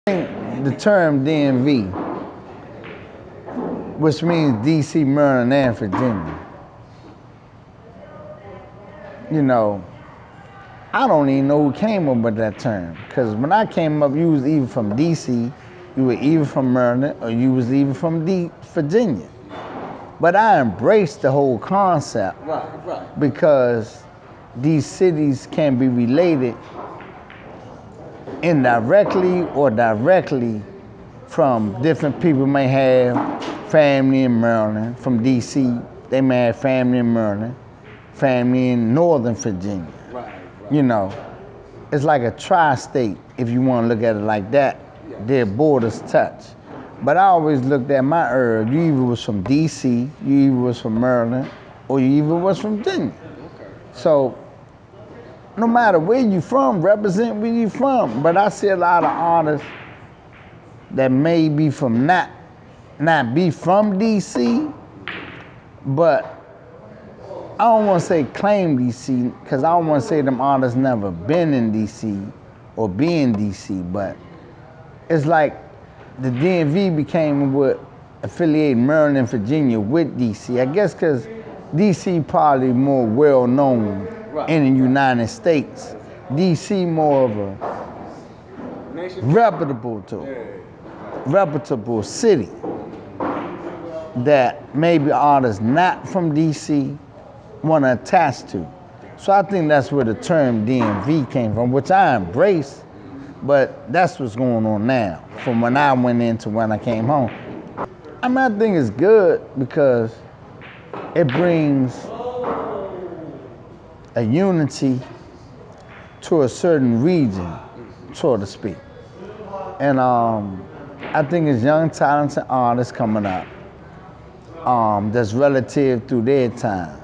The term DMV, which means DC, Maryland, and Virginia. You know, I don't even know who came up with that term. Because when I came up, you was either from DC, you were either from Maryland, or you was either from Virginia. But I embraced the whole concept. Right. Because these cities can be related indirectly or directly from different people. May have family in Maryland. From DC, they may have family in Maryland, family in Northern Virginia. Right. You know, it's like a tri-state, if you want to look at it like that. Yeah. Their borders touch. But I always looked at my herb, you either was from DC, you either was from Maryland, or you either was from Virginia. Okay. So, no matter where you from, represent where you from. But I see a lot of artists that may be from not be from DC, but I don't want to say claim DC, because I don't want to say them artists never been in DC or be in DC, but it's like the DMV became what affiliated Maryland and Virginia with DC. I guess because DC probably more well known in the United States. DC more of a reputable city that maybe artists not from DC want to attach to. So I think that's where the term DMV came from, which I embrace, but that's what's going on now, from when I went in to when I came home. I mean, I think it's good because it brings a unity to a certain region, so to speak. And I think it's young, talented artists coming up that's relative to their time.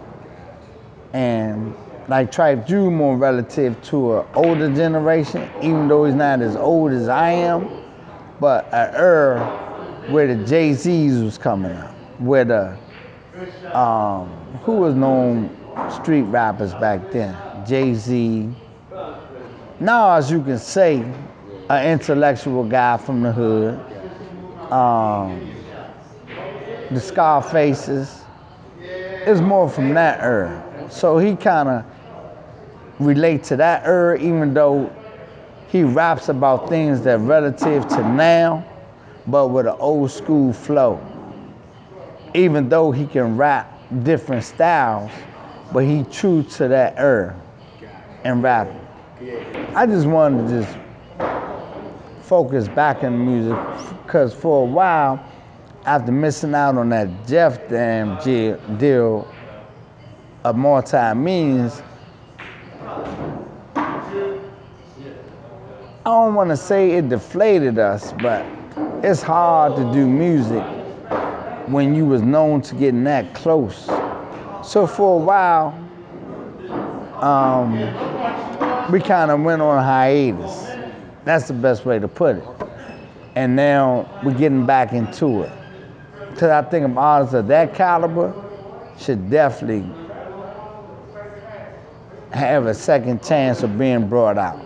And like Trife Drew more relative to an older generation, even though he's not as old as I am, but an era where the Jay-Z's was coming up, where the, who was known street rappers back then? Jay-Z. Now, as you can say, an intellectual guy from the hood. The Scarfaces. It's more from that era. So he kind of relates to that era, even though he raps about things that are relative to now, but with an old school flow. Even though he can rap different styles, but he true to that era and rapping. I just wanted to just focus back in music, because for a while, after missing out on that Jeff Dam deal of multi-millions, I don't want to say it deflated us, but it's hard to do music when you was known to getting that close. So for a while, we kind of went on a hiatus. That's the best way to put it. And now we're getting back into it. Because I think artists of that caliber should definitely have a second chance of being brought out.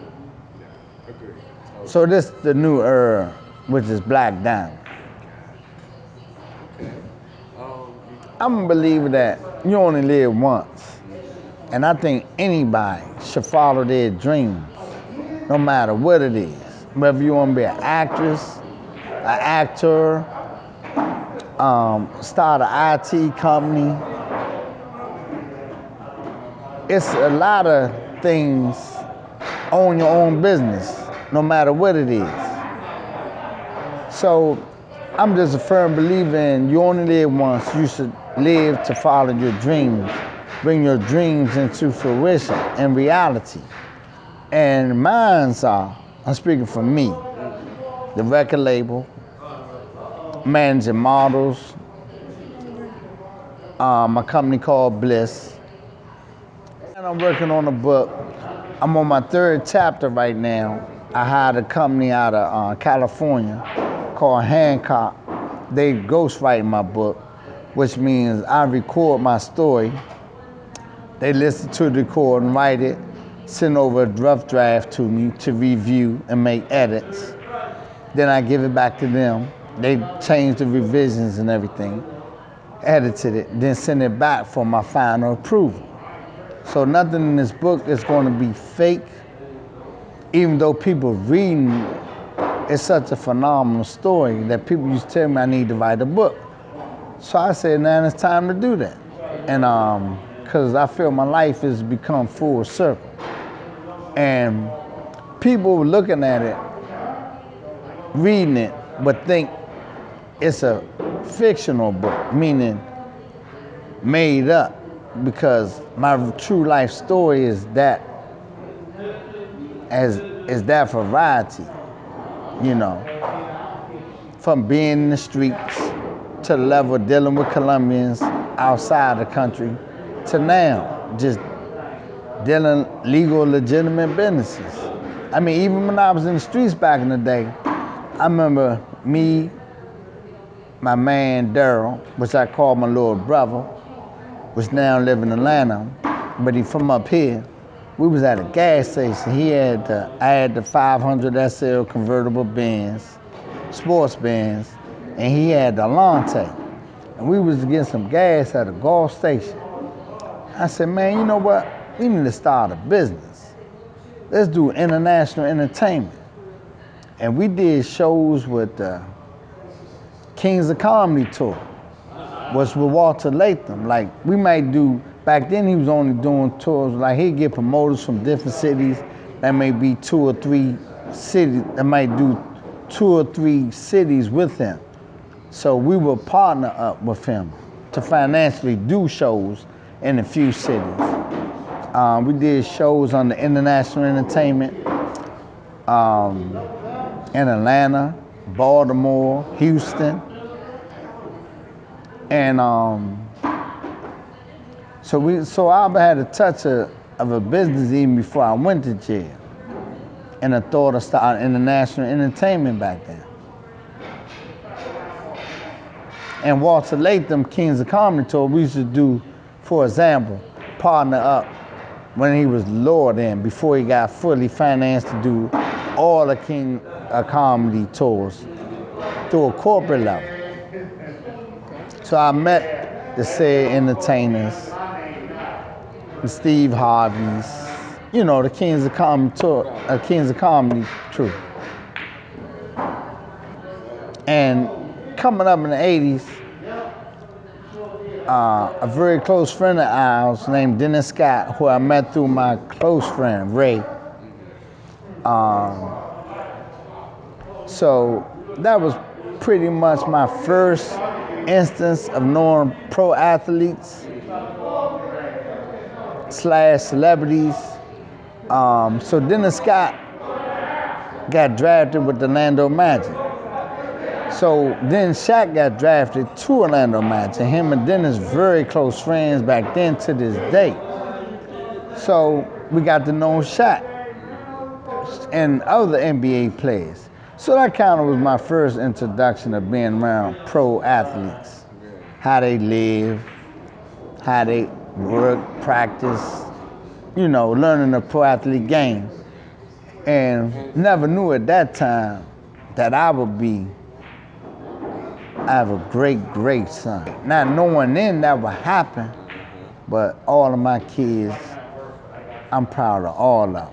So this is the new era, which is Black Diamond. I'm a believer that you only live once. And I think anybody should follow their dreams, no matter what it is. Whether you want to be an actress, an actor, start an IT company. It's a lot of things, own your own business, no matter what it is. So I'm just a firm believer in you only live once. You should live to follow your dreams, bring your dreams into fruition and reality. And mine's are, I'm speaking for me, the record label, managing models, a company called Bliss. And I'm working on a book. I'm on my 3rd chapter right now. I hired a company out of California called Hancock. They ghostwrite my book, which means I record my story. They listen to the record and write it, send over a rough draft to me to review and make edits. Then I give it back to them. They change the revisions and everything, edited it, then send it back for my final approval. So nothing in this book is going to be fake, even though people reading it, it's such a phenomenal story that people used to tell me I need to write a book. So I said, now it's time to do that. And because I feel my life has become full circle. And people were looking at it, reading it, but think it's a fictional book, meaning made up, because my true life story is that that variety, you know, from being in the streets to the level of dealing with Colombians outside the country to now just dealing legal, legitimate businesses. I mean, even when I was in the streets back in the day, I remember me, my man Daryl, which I call my little brother, which now live in Atlanta, but he from up here. We was at a gas station. I had the 500 SL convertible Benz, sports Benz, and he had the Alante. And we was getting some gas at a gas station. I said, man, you know what? We need to start a business. Let's do international entertainment. And we did shows with Kings of Comedy Tour, was with Walter Latham. Like, we might do, back then he was only doing tours, like he'd get promoters from different cities. That may be 2 or 3 cities, that might do 2 or 3 cities with him. So we would partner up with him to financially do shows in a few cities. We did shows on the international entertainment in Atlanta, Baltimore, Houston. And so I had a touch of a business even before I went to jail, and a thought of starting international entertainment back then. And Walter Latham, Kings of Comedy Tour, we used to do, for example, partner up when he was lower then, before he got fully financed to do all the King of Comedy tours through a corporate level. So I met the said entertainers, the Steve Harveys, you know, the Kings of Comedy Tour, Kings of Comedy crew. And coming up in the 80s, a very close friend of ours named Dennis Scott, who I met through my close friend, Ray. So that was pretty much my first instance of knowing pro athletes / celebrities. So Dennis Scott got drafted with the Orlando Magic. So then Shaq got drafted to Orlando Magic. Him and Dennis very close friends back then to this day. So we got to know Shaq and other NBA players. So that kind of was my first introduction of being around pro athletes, how they live, how they work, practice, you know, learning the pro athlete game. And never knew at that time that I have a great, great son. Not knowing then that would happen, but all of my kids, I'm proud of all of them.